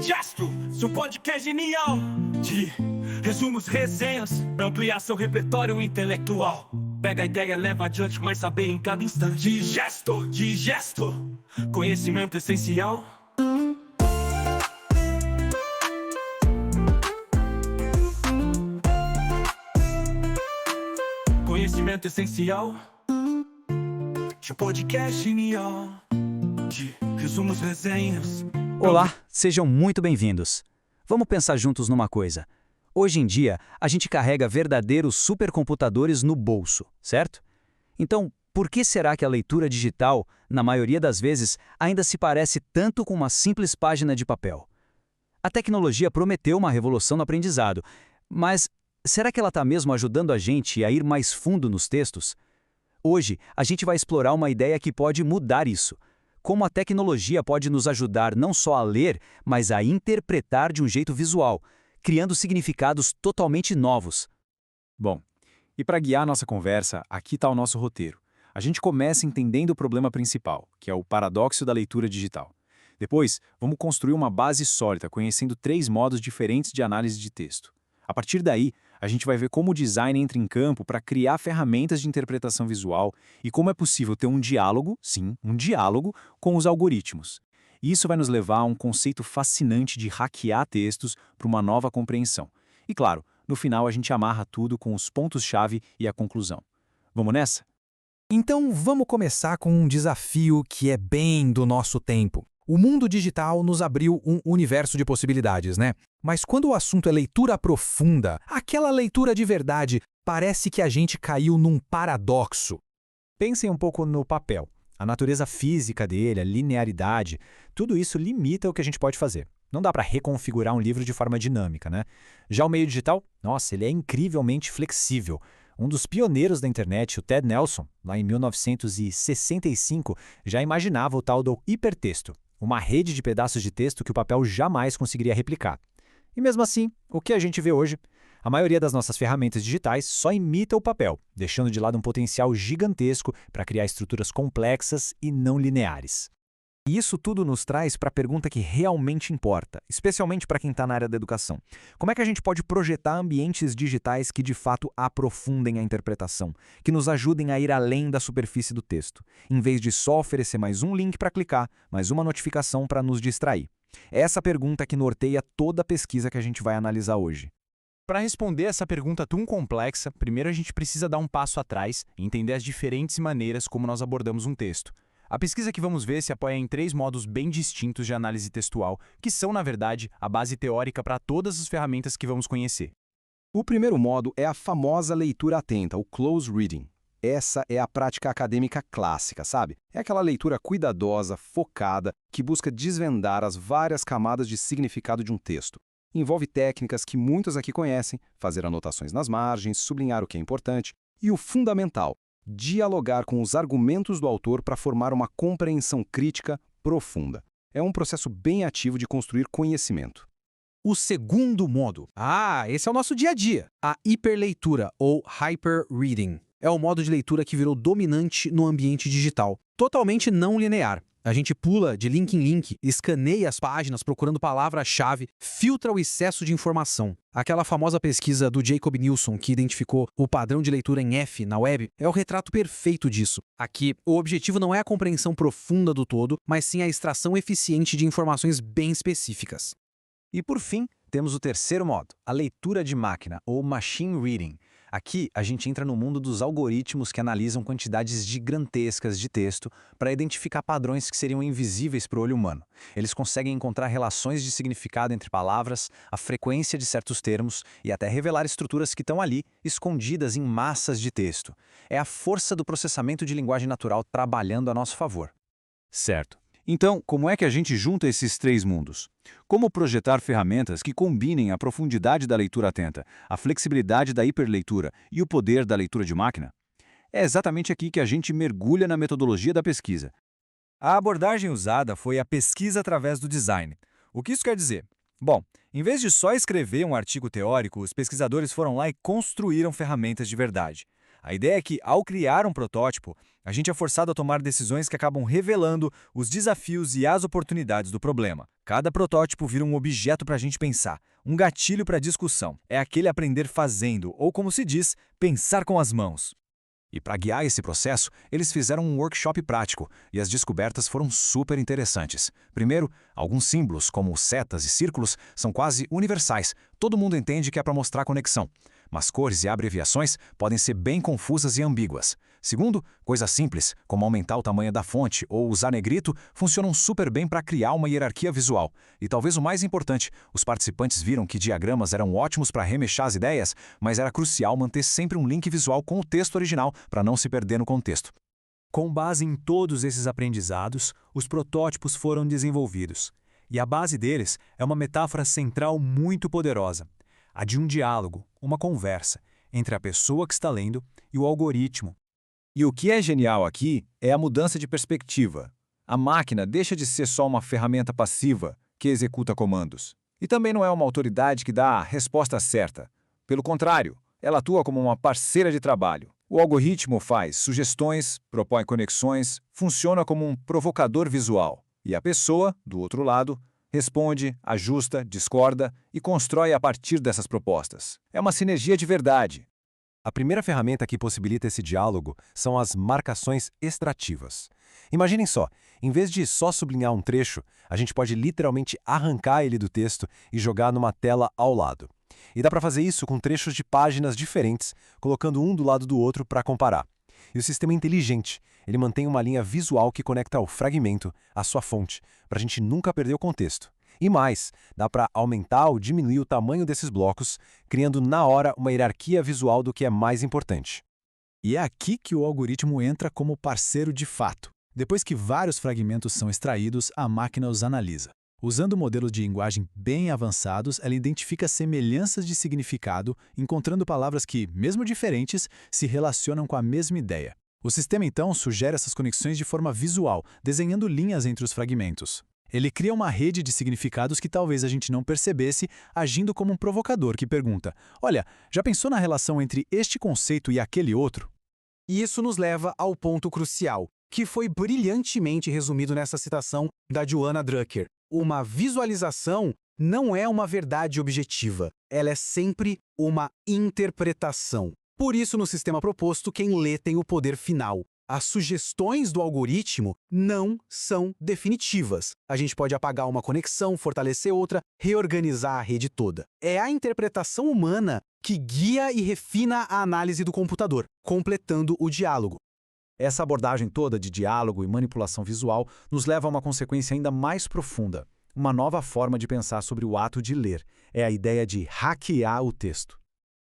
Digestro, seu podcast genial de resumos, resenhas, ampliar seu repertório intelectual. Pega a ideia, leva adiante, mas saber em cada instante. Digesto, conhecimento essencial. Conhecimento essencial de podcast genial de resumos, resenhas. Olá, sejam muito bem-vindos. Vamos pensar juntos numa coisa. Hoje em dia, a gente carrega verdadeiros supercomputadores no bolso, certo? Então, por que será que a leitura digital, na maioria das vezes, ainda se parece tanto com uma simples página de papel? A tecnologia prometeu uma revolução no aprendizado, mas será que ela está mesmo ajudando a gente a ir mais fundo nos textos? Hoje, a gente vai explorar uma ideia que pode mudar isso. Como a tecnologia pode nos ajudar não só a ler, mas a interpretar de um jeito visual, criando significados totalmente novos. Bom, e para guiar nossa conversa, aqui está o nosso roteiro. A gente começa entendendo o problema principal, que é o paradoxo da leitura digital. Depois, vamos construir uma base sólida, conhecendo 3 modos diferentes de análise de texto. A partir daí, a gente vai ver como o design entra em campo para criar ferramentas de interpretação visual e como é possível ter um diálogo, sim, um diálogo, com os algoritmos. E isso vai nos levar a um conceito fascinante de hackear textos para uma nova compreensão. E claro, no final a gente amarra tudo com os pontos-chave e a conclusão. Vamos nessa? Então vamos começar com um desafio que é bem do nosso tempo. O mundo digital nos abriu um universo de possibilidades, né? Mas quando o assunto é leitura profunda, aquela leitura de verdade, parece que a gente caiu num paradoxo. Pensem um pouco no papel. A natureza física dele, a linearidade, tudo isso limita o que a gente pode fazer. Não dá para reconfigurar um livro de forma dinâmica, né? Já o meio digital, nossa, ele é incrivelmente flexível. Um dos pioneiros da internet, o Ted Nelson, lá em 1965, já imaginava o tal do hipertexto, uma rede de pedaços de texto que o papel jamais conseguiria replicar. E mesmo assim, o que a gente vê hoje? A maioria das nossas ferramentas digitais só imita o papel, deixando de lado um potencial gigantesco para criar estruturas complexas e não lineares. E isso tudo nos traz para a pergunta que realmente importa, especialmente para quem está na área da educação. Como é que a gente pode projetar ambientes digitais que de fato aprofundem a interpretação, que nos ajudem a ir além da superfície do texto, em vez de só oferecer mais um link para clicar, mais uma notificação para nos distrair? É essa pergunta que norteia toda a pesquisa que a gente vai analisar hoje. Para responder essa pergunta tão complexa, primeiro a gente precisa dar um passo atrás e entender as diferentes maneiras como nós abordamos um texto. A pesquisa que vamos ver se apoia em 3 modos bem distintos de análise textual, que são, na verdade, a base teórica para todas as ferramentas que vamos conhecer. O primeiro modo é a famosa leitura atenta, o close reading. Essa é a prática acadêmica clássica, sabe? É aquela leitura cuidadosa, focada, que busca desvendar as várias camadas de significado de um texto. Envolve técnicas que muitos aqui conhecem, fazer anotações nas margens, sublinhar o que é importante, e o fundamental, dialogar com os argumentos do autor para formar uma compreensão crítica profunda. É um processo bem ativo de construir conhecimento. O segundo modo. Esse é o nosso dia a dia. A hiperleitura, ou hyperreading. É o modo de leitura que virou dominante no ambiente digital. Totalmente não linear. A gente pula de link em link, escaneia as páginas procurando palavra-chave, filtra o excesso de informação. Aquela famosa pesquisa do Jacob Nielsen, que identificou o padrão de leitura em F na web, é o retrato perfeito disso. Aqui, o objetivo não é a compreensão profunda do todo, mas sim a extração eficiente de informações bem específicas. E por fim, temos o terceiro modo, a leitura de máquina, ou machine reading. Aqui, a gente entra no mundo dos algoritmos que analisam quantidades gigantescas de texto para identificar padrões que seriam invisíveis para o olho humano. Eles conseguem encontrar relações de significado entre palavras, a frequência de certos termos e até revelar estruturas que estão ali, escondidas em massas de texto. É a força do processamento de linguagem natural trabalhando a nosso favor. Certo. Então, como é que a gente junta esses 3 mundos? Como projetar ferramentas que combinem a profundidade da leitura atenta, a flexibilidade da hiperleitura e o poder da leitura de máquina? É exatamente aqui que a gente mergulha na metodologia da pesquisa. A abordagem usada foi a pesquisa através do design. O que isso quer dizer? Bom, em vez de só escrever um artigo teórico, os pesquisadores foram lá e construíram ferramentas de verdade. A ideia é que, ao criar um protótipo, a gente é forçado a tomar decisões que acabam revelando os desafios e as oportunidades do problema. Cada protótipo vira um objeto para a gente pensar, um gatilho para discussão. É aquele aprender fazendo, ou como se diz, pensar com as mãos. E para guiar esse processo, eles fizeram um workshop prático e as descobertas foram super interessantes. Primeiro, alguns símbolos, como setas e círculos, são quase universais. Todo mundo entende que é para mostrar conexão. Mas cores e abreviações podem ser bem confusas e ambíguas. Segundo, coisas simples, como aumentar o tamanho da fonte ou usar negrito, funcionam super bem para criar uma hierarquia visual. E talvez o mais importante, os participantes viram que diagramas eram ótimos para remexer as ideias, mas era crucial manter sempre um link visual com o texto original para não se perder no contexto. Com base em todos esses aprendizados, os protótipos foram desenvolvidos. E a base deles é uma metáfora central muito poderosa, a de um diálogo, uma conversa, entre a pessoa que está lendo e o algoritmo. E o que é genial aqui é a mudança de perspectiva. A máquina deixa de ser só uma ferramenta passiva que executa comandos. E também não é uma autoridade que dá a resposta certa. Pelo contrário, ela atua como uma parceira de trabalho. O algoritmo faz sugestões, propõe conexões, funciona como um provocador visual. E a pessoa, do outro lado, responde, ajusta, discorda e constrói a partir dessas propostas. É uma sinergia de verdade. A primeira ferramenta que possibilita esse diálogo são as marcações extrativas. Imaginem só, em vez de só sublinhar um trecho, a gente pode literalmente arrancar ele do texto e jogar numa tela ao lado. E dá para fazer isso com trechos de páginas diferentes, colocando um do lado do outro para comparar. E o sistema é inteligente, ele mantém uma linha visual que conecta o fragmento à sua fonte, para a gente nunca perder o contexto. E mais, dá para aumentar ou diminuir o tamanho desses blocos, criando na hora uma hierarquia visual do que é mais importante. E é aqui que o algoritmo entra como parceiro de fato. Depois que vários fragmentos são extraídos, a máquina os analisa. Usando modelos de linguagem bem avançados, ela identifica semelhanças de significado, encontrando palavras que, mesmo diferentes, se relacionam com a mesma ideia. O sistema, então, sugere essas conexões de forma visual, desenhando linhas entre os fragmentos. Ele cria uma rede de significados que talvez a gente não percebesse, agindo como um provocador que pergunta: olha, já pensou na relação entre este conceito e aquele outro? E isso nos leva ao ponto crucial, que foi brilhantemente resumido nessa citação da Joanna Drucker. Uma visualização não é uma verdade objetiva, ela é sempre uma interpretação. Por isso, no sistema proposto, quem lê tem o poder final. As sugestões do algoritmo não são definitivas. A gente pode apagar uma conexão, fortalecer outra, reorganizar a rede toda. É a interpretação humana que guia e refina a análise do computador, completando o diálogo. Essa abordagem toda de diálogo e manipulação visual nos leva a uma consequência ainda mais profunda. Uma nova forma de pensar sobre o ato de ler. É a ideia de hackear o texto.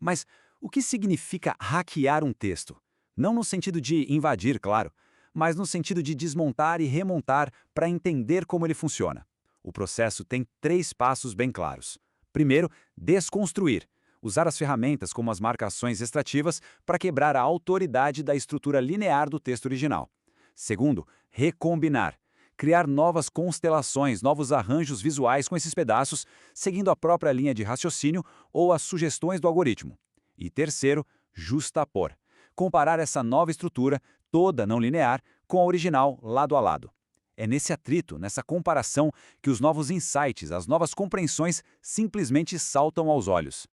Mas o que significa hackear um texto? Não no sentido de invadir, claro, mas no sentido de desmontar e remontar para entender como ele funciona. O processo tem 3 passos bem claros. Primeiro, desconstruir. Usar as ferramentas como as marcações extrativas para quebrar a autoridade da estrutura linear do texto original. Segundo, recombinar. Criar novas constelações, novos arranjos visuais com esses pedaços, seguindo a própria linha de raciocínio ou as sugestões do algoritmo. E terceiro, justapor. Comparar essa nova estrutura, toda não linear, com a original lado a lado. É nesse atrito, nessa comparação, que os novos insights, as novas compreensões simplesmente saltam aos olhos.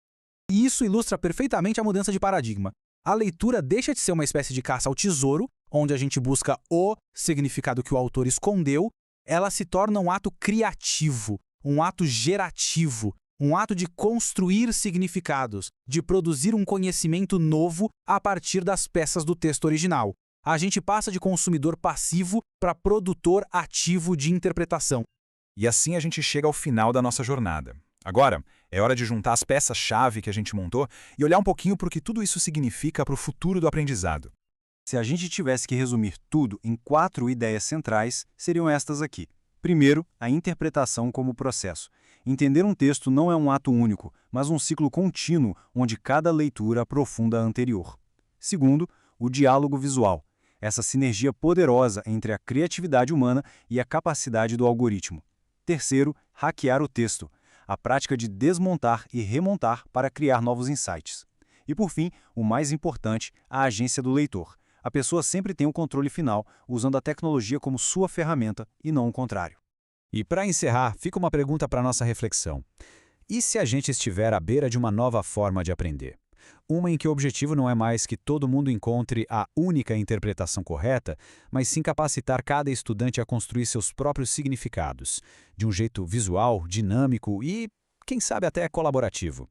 E isso ilustra perfeitamente a mudança de paradigma. A leitura deixa de ser uma espécie de caça ao tesouro, onde a gente busca o significado que o autor escondeu, ela se torna um ato criativo, um ato gerativo, um ato de construir significados, de produzir um conhecimento novo a partir das peças do texto original. A gente passa de consumidor passivo para produtor ativo de interpretação. E assim a gente chega ao final da nossa jornada. Agora, é hora de juntar as peças-chave que a gente montou e olhar um pouquinho para o que tudo isso significa para o futuro do aprendizado. Se a gente tivesse que resumir tudo em 4 ideias centrais, seriam estas aqui. Primeiro, a interpretação como processo. Entender um texto não é um ato único, mas um ciclo contínuo onde cada leitura aprofunda a anterior. Segundo, o diálogo visual. Essa sinergia poderosa entre a criatividade humana e a capacidade do algoritmo. Terceiro, hackear o texto. A prática de desmontar e remontar para criar novos insights. E por fim, o mais importante, a agência do leitor. A pessoa sempre tem o controle final, usando a tecnologia como sua ferramenta e não o contrário. E para encerrar, fica uma pergunta para nossa reflexão. E se a gente estiver à beira de uma nova forma de aprender? Uma em que o objetivo não é mais que todo mundo encontre a única interpretação correta, mas sim capacitar cada estudante a construir seus próprios significados, de um jeito visual, dinâmico e, quem sabe, até colaborativo.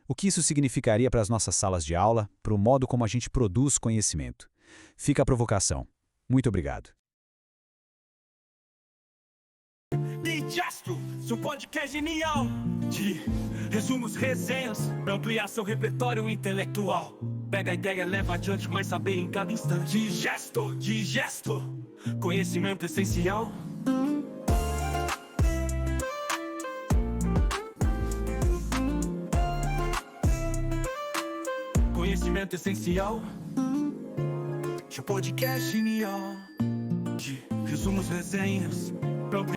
O que isso significaria para as nossas salas de aula, para o modo como a gente produz conhecimento? Fica a provocação. Muito obrigado. Digesto, seu podcast genial de resumos, resenhas, pra ampliar seu repertório intelectual. Pega a ideia, leva adiante, mas saber em cada instante. Digesto, conhecimento essencial. Conhecimento essencial. Seu podcast genial de resumos, resenhas, pra ampliar